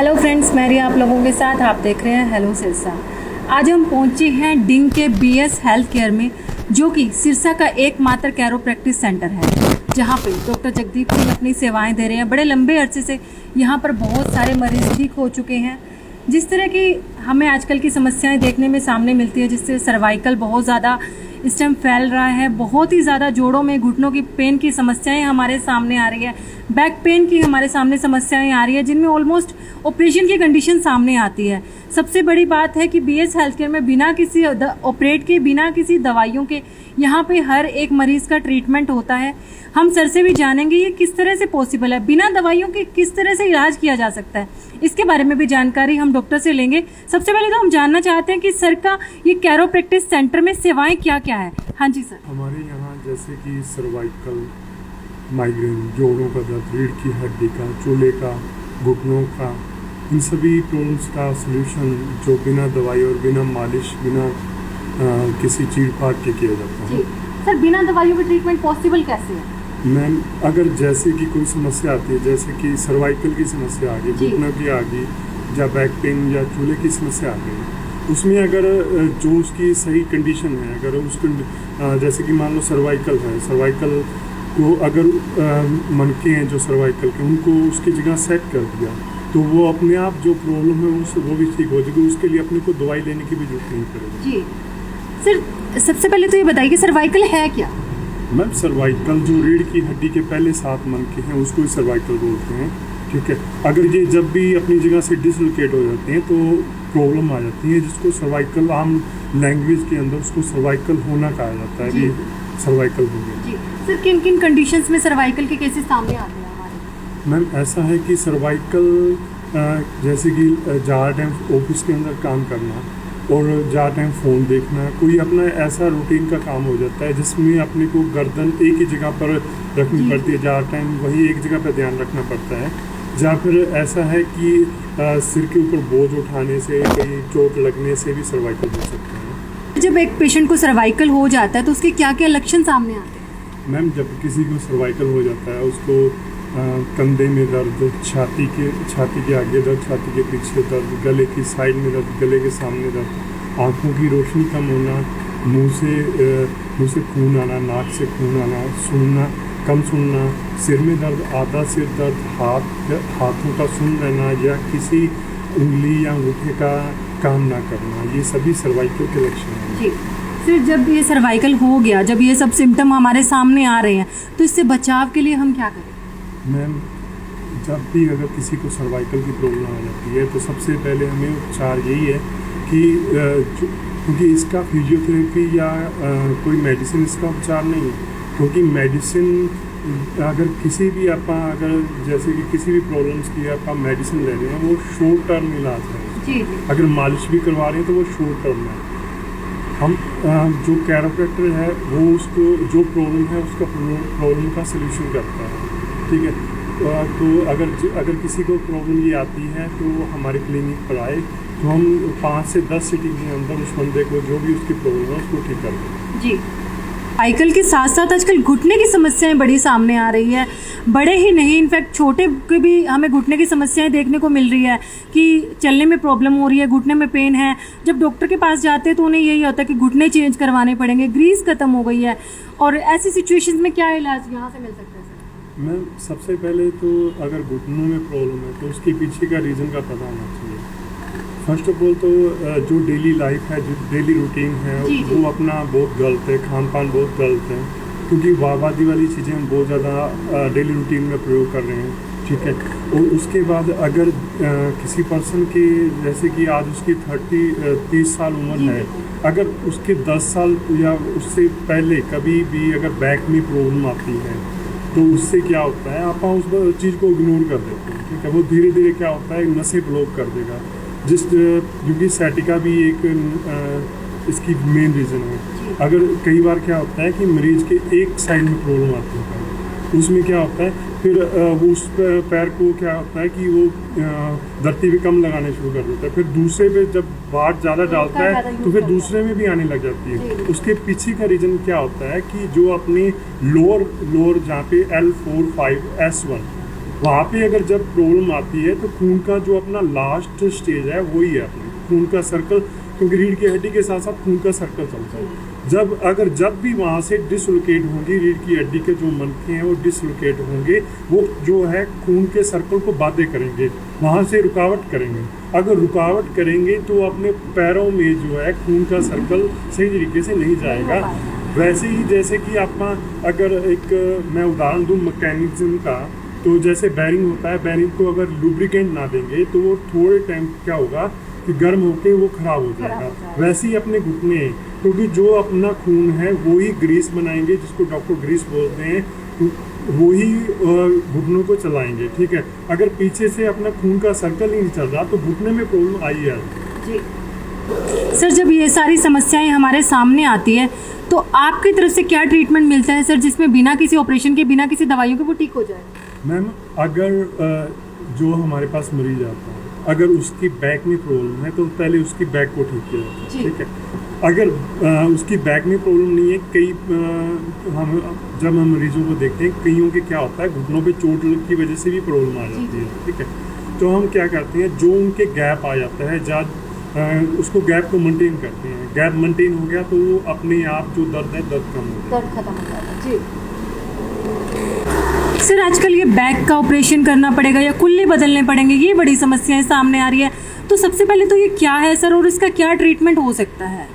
Hello friends, मैं रिया आप लोगों के साथ। आप देख रहे हैं हेलो सिरसा। आज हम पहुंचे हैं डिंग के बीएस हेल्थ केयर में, जो कि सिरसा का एकमात्र कैरोप्रैक्टिस सेंटर है, जहां पे डॉक्टर जगदीप सिंह अपनी सेवाएं दे रहे हैं। बड़े लंबे अरसे से यहां पर बहुत सारे मरीज ठीक हो चुके हैं। जिस तरह की हमें आजकल की समस्याएं देखने में सामने मिलती है, जिससे सर्वाइकल बहुत ज़्यादा इस टाइम फैल रहा है, बहुत ही ज़्यादा जोड़ों में घुटनों की पेन की समस्याएं हमारे सामने आ रही है, बैक पेन की हमारे सामने समस्याएं आ रही है, जिनमें ऑलमोस्ट ऑपरेशन की कंडीशन सामने आती है। सबसे बड़ी बात है कि बीएस हेल्थ केयर में बिना किसी ऑपरेट के, बिना किसी दवाइयों के यहाँ पे हर एक मरीज़ का ट्रीटमेंट होता है। हम सर से भी जानेंगे ये किस तरह से पॉसिबल है, बिना दवाइयों के किस तरह से इलाज किया जा सकता है, इसके बारे में भी जानकारी हम डॉक्टर से लेंगे। सबसे पहले तो हम जानना चाहते हैं कि सर का ये कैरोप्रैक्टिस सेंटर में सेवाएं क्या क्या है। हाँ जी सर। हमारे यहाँ जैसे कि सर्वाइकल, माइग्रेन, जोड़ों का दर्द, रीढ़ की हड्डी का, चूल्हे का, घुटनों का, इन सभी प्रॉब्लम्स का सलूशन जो बिना दवाई और बिना मालिश, बिना किसी चीड़ फाड़ के किया जाता है। सर, बिना दवाइयों के ट्रीटमेंट पॉसिबल कैसे है? मैम, अगर जैसे कि कोई समस्या आती है, जैसे कि सर्वाइकल की समस्या आ गई, घुटनों की आ गई, या बैक पेन या चूल्हे की समस्या आ गई, उसमें अगर जो उसकी सही कंडीशन है, अगर उसको जैसे कि मान लो सर्वाइकल है, सर्वाइकल को अगर मनके हैं जो सर्वाइकल के, उनको उसकी जगह सेट कर दिया तो वो अपने आप जो प्रॉब्लम है वो भी ठीक हो जाएगी। उसके लिए अपने को दवाई लेने की भी जरूरत नहीं पड़ेगी। जी सर, सबसे पहले तो ये बताइए कि सर्वाइकल है क्या? मैम, सर्वाइकल जो रीढ़ की हड्डी के पहले 7 मनके हैं उसको ही सर्वाइकल बोलते हैं। ठीक है, अगर ये जब भी अपनी जगह से डिसलोकेट हो जाते हैं तो प्रॉब्लम आ जाती है, जिसको सर्वाइकल आम लैंग्वेज के अंदर उसको सर्वाइकल होना कहा जाता है कि सर्वाइकल हो गया। जी सर, किन किन कंडीशंस में सर्वाइकल के केसेस सामने आते हैं हमारे? मैम, ऐसा है कि सर्वाइकल जैसे कि ज़्यादा टाइम ऑफिस के अंदर काम करना और ज़्यादा टाइम फ़ोन देखना, कोई अपना ऐसा रूटीन का काम हो जाता है जिसमें अपने को गर्दन एक ही जगह पर रखनी पड़ती है, ज़्यादा टाइम वही एक जगह पर ध्यान रखना पड़ता है। या फिर ऐसा है कि सिर के ऊपर बोझ उठाने से, कहीं चोट लगने से भी सर्वाइकल हो सकता है। जब एक पेशेंट को सर्वाइकल हो जाता है तो उसके क्या क्या लक्षण सामने आते हैं? मैम, जब किसी को सर्वाइकल हो जाता है उसको कंधे में दर्द, छाती के आगे दर्द, छाती के पीछे दर्द, गले की साइड में दर्द, गले के सामने दर्द, आँखों की रोशनी कम होना, मुंह से खून आना, नाक से खून आना, कम सुनना, सिर में दर्द, आधा सिर दर्द, हाथों का सुन रहना या किसी उंगली या अंगूठे का काम ना करना, ये सभी सर्वाइकल के लक्षण हैं। जी सर, जब ये सर्वाइकल हो गया, जब ये सब सिम्टम हमारे सामने आ रहे हैं तो इससे बचाव के लिए हम क्या करें? मैम, जब भी अगर किसी को सर्वाइकल की प्रॉब्लम आ जाती है तो सबसे पहले हमें उपचार यही है कि क्योंकि इसका फिजियोथेरेपी या कोई मेडिसिन इसका उपचार नहीं है, क्योंकि मेडिसिन अगर किसी भी अगर जैसे कि किसी भी प्रॉब्लम्स की आप मेडिसिन ले रहे हैं वो शॉर्ट टर्म इलाज है। जी। अगर मालिश भी करवा रहे हैं तो वो शॉर्ट टर्म है। हम जो कैरोप्रैक्टर है वो उसको जो प्रॉब्लम है उसका प्रॉब्लम का सलूशन करता है। ठीक है, तो अगर किसी को प्रॉब्लम ये आती है तो हमारे क्लिनिक पर आए तो हम 5 से 10 सिटिंग के अंदर उस बंदे को जो भी उसकी प्रॉब्लम है उसको ठीक कर दें। जी। साइकिल के साथ साथ आजकल घुटने की समस्याएं बड़ी सामने आ रही है, बड़े ही नहीं, इनफैक्ट छोटे के भी हमें घुटने की समस्याएं देखने को मिल रही है कि चलने में प्रॉब्लम हो रही है, घुटने में पेन है। जब डॉक्टर के पास जाते हैं तो उन्हें यही होता है कि घुटने चेंज करवाने पड़ेंगे, ग्रीस खत्म हो गई है, और ऐसी सिचुएशंस में क्या इलाज यहाँ से मिल सकता है? मैम, सबसे पहले तो अगर घुटनों में प्रॉब्लम है तो उसके पीछे का रीज़न का पता होना चाहिए। फर्स्ट ऑफ ऑल तो जो डेली लाइफ है, जो डेली रूटीन है वो अपना बहुत गलत है, खान पान बहुत गलत है, क्योंकि वाहवादी वाली चीज़ें हम बहुत ज़्यादा डेली रूटीन में प्रयोग कर रहे हैं। ठीक है, और उसके बाद अगर किसी पर्सन की जैसे कि आज उसकी 30 साल उम्र है, अगर उसके 10 साल या उससे पहले कभी भी अगर बैक में प्रॉब्लम आती है तो उससे क्या होता है, आप उस चीज़ को इग्नोर कर देते हैं। ठीक है, वो धीरे धीरे क्या होता है, नसें ब्लॉक कर देगा, क्योंकि सैटिका भी एक इसकी मेन रीज़न है। अगर कई बार क्या होता है कि मरीज के एक साइड में प्रॉब्लम आती है, उसमें क्या होता है फिर वो उस पैर को क्या होता है कि वो धरती पे कम लगाने शुरू कर देता है, फिर दूसरे पे जब भार ज़्यादा डालता है तो फिर दूसरे में भी आने लग जाती है। उसके पीछे का रीज़न क्या होता है कि जो अपने लोअर जहाँ पे L4, 5, S1 वहाँ पे अगर जब प्रॉब्लम आती है तो खून का जो अपना लास्ट स्टेज है वही है अपने खून का सर्कल, क्योंकि रीढ़ की हड्डी के साथ साथ खून का सर्कल चलता है। जब भी वहाँ से डिसलोकेट होंगी रीढ़ की हड्डी के जो मनके हैं वो डिसलोकेट होंगे, वो जो है खून के सर्कल को बाध्य करेंगे, वहाँ से रुकावट करेंगे। अगर रुकावट करेंगे तो अपने पैरों में जो है खून का सर्कल सही तरीके से नहीं जाएगा। वैसे ही जैसे कि आपका अगर एक मैं उदाहरण दूँ मैकेनिज्म का, तो जैसे बैरिंग होता है, बैरिंग को अगर लुब्रिकेंट ना देंगे तो वो थोड़े टाइम क्या होगा कि गर्म होके वो खराब हो जाएगा। वैसे ही अपने घुटने, क्योंकि जो अपना खून है वो ही ग्रीस बनाएंगे, जिसको डॉक्टर ग्रीस बोलते हैं, वो ही घुटनों को चलाएंगे। ठीक है, अगर पीछे से अपना खून का सर्कल ही नहीं चल रहा तो घुटने में प्रॉब्लम आई है जी। सर, जब ये सारी समस्याएं हमारे सामने आती है तो आपकी तरफ से क्या ट्रीटमेंट मिलता है सर, जिसमें बिना किसी ऑपरेशन के, बिना किसी दवाइयों के वो ठीक हो जाए? मैम, अगर जो हमारे पास मरीज आता है, अगर उसकी बैक में प्रॉब्लम है तो पहले उसकी बैक को ठीक किया जाता है। ठीक है, अगर उसकी बैक में प्रॉब्लम नहीं है, जब हम मरीजों को देखते हैं, कईयों के क्या होता है घुटनों पे चोट की वजह से भी प्रॉब्लम आ जाती है। ठीक है, तो हम क्या करते हैं, जो उनके गैप आ जाता है उसको गैप को मेंटेन करते हैं। गैप मेंटेन हो गया तो अपने आप जो दर्द है दर्द कम हो दर्द खत्म हो जाता है जी। सर, आजकल ये बैक का ऑपरेशन करना पड़ेगा या कुल्ले बदलने पड़ेंगे, ये बड़ी समस्याएं सामने आ रही है, तो सबसे पहले तो ये क्या है सर और इसका क्या ट्रीटमेंट हो सकता है?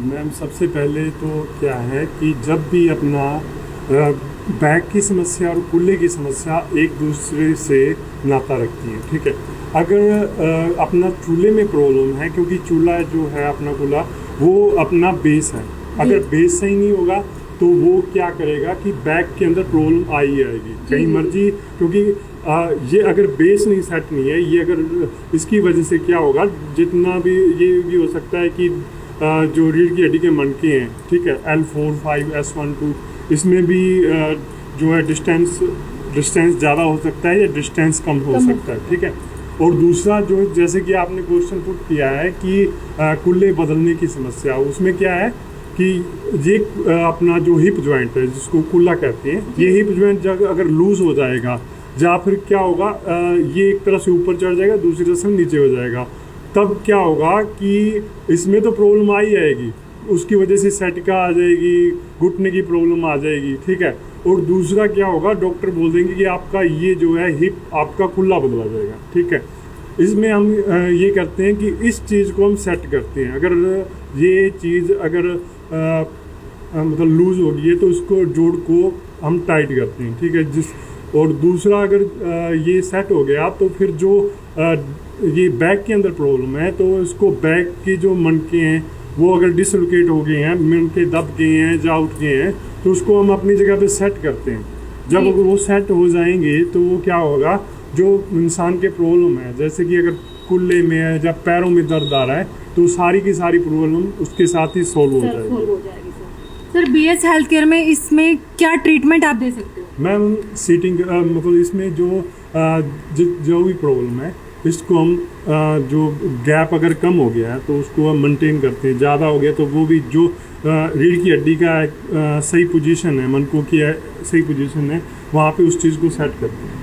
मैम, सबसे पहले तो क्या है कि जब भी अपना बैक की समस्या और कुल्ले की समस्या एक दूसरे से नाता रखती है। ठीक है, अगर अपना चूल्हे में प्रॉब्लम है, क्योंकि चूल्हा जो है अपना कुल्ला वो अपना बेस है, अगर बेस सही नहीं होगा तो वो क्या करेगा कि बैक के अंदर प्रॉब्लम आई आएगी कहीं मर्जी, क्योंकि ये अगर बेस नहीं सेट नहीं है, ये अगर इसकी वजह से क्या होगा, जितना भी ये भी हो सकता है कि जो रीढ़ की हड्डी के मनके हैं, ठीक है, L4, 5, S1, 2, इसमें भी जो है डिस्टेंस ज़्यादा हो सकता है या डिस्टेंस कम हो सकता है। ठीक है, और दूसरा जो जैसे कि आपने क्वेश्चन पुट किया है कि कुल्ले बदलने की समस्या, उसमें क्या है कि ये अपना जो हिप जॉइंट है जिसको कुल्ला कहते हैं, ये हिप जॉइंट अगर लूज़ हो जाएगा या फिर क्या होगा, ये एक तरफ से ऊपर चढ़ जाएगा, दूसरी तरफ से नीचे हो जाएगा, तब क्या होगा कि इसमें तो प्रॉब्लम आ ही आएगी, उसकी वजह से सैटिका आ जाएगी, घुटने की प्रॉब्लम आ जाएगी। ठीक है, और दूसरा क्या होगा, डॉक्टर बोल देंगे कि आपका ये जो है हिप आपका खुला बदला जाएगा। ठीक है, इसमें हम ये करते हैं कि इस चीज़ को हम सेट करते हैं। अगर ये चीज़ अगर मतलब लूज़ हो गई है तो उसको जोड़ को हम टाइट करते हैं। ठीक है, और दूसरा अगर ये सेट हो गया तो फिर जो ये बैक के अंदर प्रॉब्लम है तो इसको बैक की जो मनके हैं वो अगर डिसलोकेट हो गए हैं, मनके दब गए हैं या उठ गए हैं, तो उसको हम अपनी जगह पे सेट करते हैं। जब वो सेट हो जाएंगे तो वो क्या होगा, जो इंसान के प्रॉब्लम है, जैसे कि अगर कुल्ले में है या पैरों में दर्द आ रहा है, तो सारी की सारी प्रॉब्लम उसके साथ ही सॉल्व हो जाएगी। सर, BS हेल्थ केयर में इसमें क्या ट्रीटमेंट आप दे सकते हो? मैम, सीटिंग मतलब इसमें जो भी प्रॉब्लम है इसको हम जो गैप अगर कम हो गया है तो उसको हम मेंटेन करते हैं, ज़्यादा हो गया तो वो भी जो रीढ़ की हड्डी का सही पोजीशन है, मनकों की सही पोजीशन है, वहाँ पे उस चीज़ को सेट करते हैं।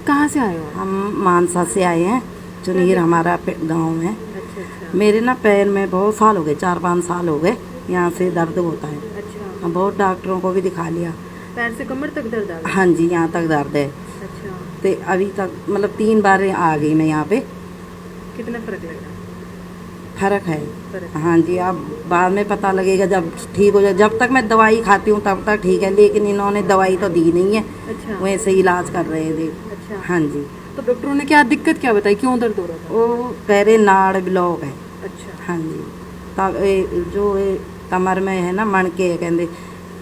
कहाँ से आए हो? हम मानसा से आए हैं, चुनीर हमारा गांव है। अच्छा। मेरे ना पैर में बहुत साल हो गए, 4-5 साल हो गए, यहाँ से दर्द होता है। अच्छा। हम बहुत डॉक्टरों को भी दिखा लिया। पैर से कमर तक दर्द आ गया? हाँ जी, यहाँ तक दर्द है। अच्छा। तो अभी तक मतलब 3 बार आ गई मैं यहाँ पे। कितना फर्क लग रहा है? फर्क है। हाँ जी, अब बाद में पता लगेगा जब ठीक हो जाए। जब तक मैं दवाई खाती हूँ तब तक ठीक है, लेकिन इन्होंने दवाई तो दी नहीं है। अच्छा। वैसे इलाज कर रहे थे। अच्छा। हाँ जी। तो डॉक्टरों ने क्या दिक्कत क्या बताई, क्यों दर्द हो रहा था? वो कह रहे नाड़ ब्लॉक है। अच्छा। हाँ जी, तब जो कमर में है ना मणके, कहते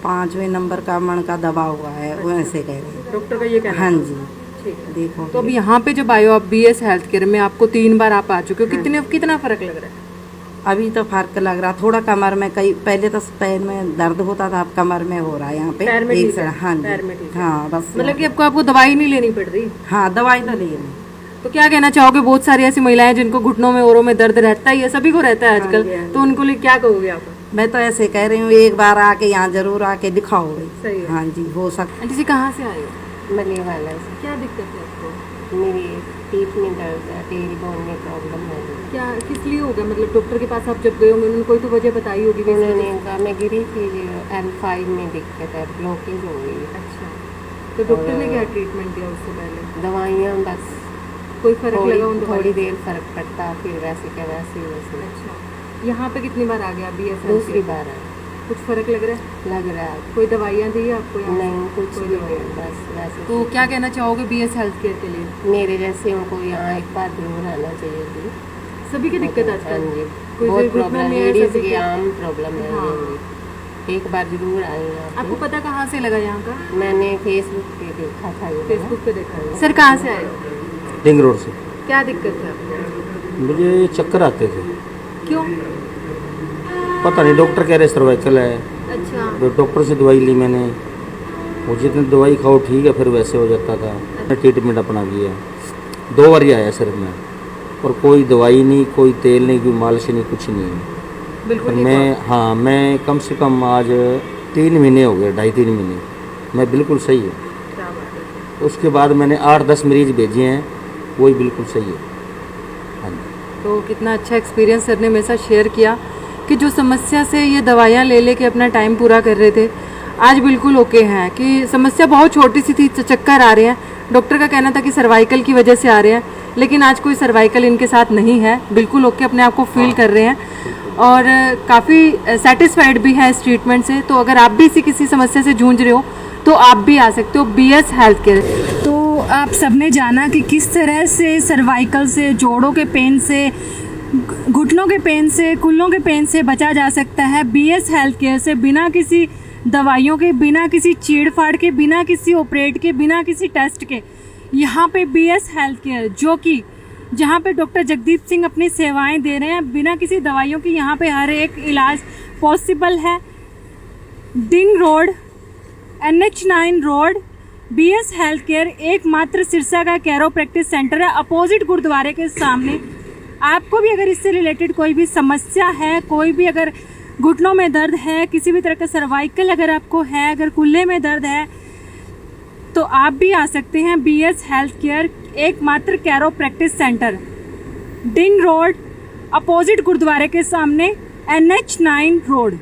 5वें नंबर का मणका दबा हुआ है। अच्छा। वैसे कह रहे हैं डॉक्टर का ये कहना? हाँ जी। ठीक है। देखो तो अब यहाँ पे जब आए हो आप BS हेल्थ केयर में, आपको 3 बार आप आ चुके हो, कितना फर्क लग रहा है? अभी तो फर्क लग रहा, थोड़ा कमर में, कई पहले तो पैर में दर्द होता था, अब कमर में हो रहा है यहाँ पे। पैर में एक ठीक है? साइड। हाँ पैर में जी। ठीक है। हाँ, बस मतलब कि आपको दवाई नहीं लेनी पड़ रही? हाँ, दवाई तो ले रही। तो क्या कहना चाहोगे, बहुत सारी ऐसी महिलाएं जिनको घुटनों में औरों में दर्द रहता है, ये सभी को रहता है आजकल, तो उनको लिए क्या कहोगे आप? मैं तो ऐसे कह रही हूँ, एक बार आके यहाँ जरूर आके दिखाओ। सही है। हाँ जी, हो सकता। आंटी जी, कहाँ से आए हो? मलेवाला से। क्या दिक्कत है आपको? मेरी पीठ में दर्द है, टेल बोन में प्रॉब्लम है। क्या किस लिए होगा? मतलब डॉक्टर के पास आप जब गए होंगे उन्होंने कोई तो वजह बताई होगी। उन्होंने कहा मैं गिरी थी, L5 में दिक्कत है, ब्लॉकेज हो गई। अच्छा, तो डॉक्टर ने क्या ट्रीटमेंट दिया उससे पहले? दवाइयाँ बस कोई फर्क लगा उन दवाइयों थोड़ी से? देर फर्क पड़ता, फिर वैसे क्या वैसे वैसे। अच्छा, यहाँ पे कितनी बार आ गया BS? दूसरी बार है, कुछ फर्क लग रहा है? लग रहा है। कोई दवाइयाँ दी है आपको यहाँ से? नहीं, कुछ कोई नहीं, दवाई? बस वैसे। तो क्या कहना चाहोगे BS हेल्थ केयर के लिए? मेरे जैसे उनको यहाँ एक बार जरूर आना चाहिए थी। सभी की दिक्कत आजकल? हाँ जी, कोई बहुत घुटनों प्रॉब्लम, में है, लेडीज सभी की के? आम प्रॉब्लम है हाँ। मेरी। एक बार जरूर आई यहाँ पे। आपको पता कहाँ से लगा यहाँ का? मैंने फेसबुक पे देखा था ये। फेसबुक पे देखा है। सर कहाँ से आए हो? रिंग रोड से। क्या दिक्कत है आपको? मुझे चक्कर आते थे, क्यों? पता नहीं, डॉक्टर कह रहे सर्वाइकल है। अच्छा, तो डॉक्टर से दवाई ली मैंने, वो जितनी दवाई खाओ ठीक है, फिर वैसे हो जाता था। मैं ट्रीटमेंट अपना किया, 2 बार ही आया सिर्फ मैं, और कोई दवाई नहीं, कोई तेल नहीं, कोई मालिश नहीं, कुछ नहीं। बिल्कुल और नहीं मैं, हाँ, मैं कम से कम आज 3 महीने हो गए, 2.5-3 महीने मैं बिल्कुल सही हूँ। क्या बात है। उसके बाद मैंने 8-10 मरीज भेजे हैं, वही बिल्कुल सही है। हाँ जी। तो कितना अच्छा एक्सपीरियंस सर ने मेरे साथ शेयर किया कि जो समस्या से ये दवाइयाँ ले लेके अपना टाइम पूरा कर रहे थे, आज बिल्कुल ओके हैं। कि समस्या बहुत छोटी सी थी, चक्कर आ रहे हैं, डॉक्टर का कहना था कि सर्वाइकल की वजह से आ रहे हैं, लेकिन आज कोई सर्वाइकल इनके साथ नहीं है, बिल्कुल ओके अपने आप को फील कर रहे हैं और काफ़ी सेटिस्फाइड भी है इस ट्रीटमेंट से। तो अगर आप भी इसी किसी समस्या से जूझ रहे हो तो आप भी आ सकते हो BS हेल्थ केयर। तो आप सबने जाना कि किस तरह से सर्वाइकल से, जोड़ों के पेन से, घुटनों के पेन से, कुल्लों के पेन से बचा जा सकता है BS हेल्थ केयर से, बिना किसी दवाइयों के, बिना किसी चीड़-फाड़ के, बिना किसी ऑपरेट के, बिना किसी टेस्ट के। यहाँ पे BS हेल्थ केयर, जो कि जहाँ पे डॉक्टर जगदीप सिंह अपनी सेवाएं दे रहे हैं, बिना किसी दवाइयों की यहाँ पे हर एक इलाज पॉसिबल है। Ding road, NH9 road, BS health care एकमात्र सिरसा का कैरो प्रैक्टिस सेंटर है, अपोजिट गुरुद्वारे के सामने। आपको भी अगर इससे रिलेटेड कोई भी समस्या है, कोई भी अगर घुटनों में दर्द है, किसी भी तरह का सर्वाइकल अगर आपको है, अगर कुल्ले में दर्द है, तो आप भी आ सकते हैं BS हेल्थ केयर एकमात्र कैरो प्रैक्टिस सेंटर, डिंग रोड, अपोजिट गुरुद्वारे के सामने, NH9 रोड।